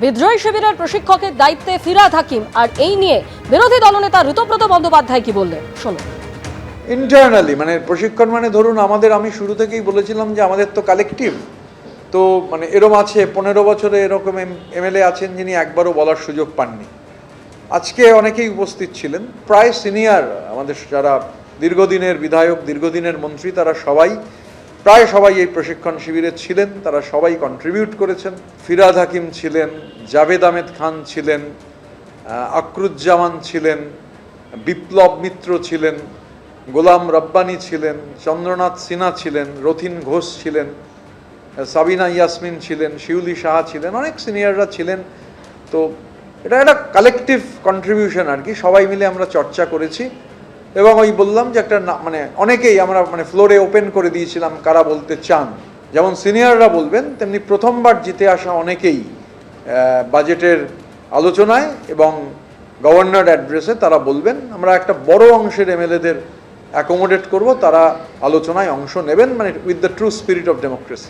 বিদ্রোহী শিবিরের প্রশিক্ষকের দায়িত্বে ফিরহাদ হাকিম, আর এই নিয়ে বিরোধী দলনেতা ঋতব্রত বন্দ্যোপাধ্যায় কি বললেন শুনুন। ইন্টারনালি মানে প্রশিক্ষণ মানে ধরুন আমি শুরু থেকেই বলেছিলাম যে আমাদের তো কালেকটিভ, তো মানে এরম আছে 15 বছরে এরকম এমএলএ আছেন যিনি একবারও বলার সুযোগ পাননি। আজকে অনেকেই উপস্থিত ছিলেন, প্রায় সিনিয়র আমাদের যারা দীর্ঘদিনের বিধায়ক, দীর্ঘদিনের মন্ত্রী, তারা প্রায় সবাই এই প্রশিক্ষণ শিবিরে ছিলেন, তারা সবাই কন্ট্রিবিউট করেছেন। ফিরহাদ হাকিম ছিলেন, জাভেদ আহমেদ খান ছিলেন, আকরুজ্জামান ছিলেন, বিপ্লব মিত্র ছিলেন, গোলাম রব্বানী ছিলেন, চন্দ্রনাথ সিনহা ছিলেন, রথিন ঘোষ ছিলেন, সাবিনা ইয়াসমিন ছিলেন, শিউলি সাহা ছিলেন, অনেক সিনিয়ররা ছিলেন। তো এটা একটা কালেকটিভ কন্ট্রিবিউশন আর কি, সবাই মিলে আমরা চর্চা করেছি। এবং ওই বললাম যে একটা মানে অনেকেই আমরা মানে ফ্লোরে ওপেন করে দিয়েছিলাম কারা বলতে চান। যেমন সিনিয়ররা বলবেন, তেমনি প্রথমবার জিতে আসা অনেকেই বাজেটের আলোচনায় এবং গভর্নর অ্যাড্রেসে তারা বলবেন। আমরা একটা বড় অংশের এমএলএদের অ্যাকোমোডেট করব, তারা আলোচনায় অংশ নেবেন, মানে with the true spirit of democracy.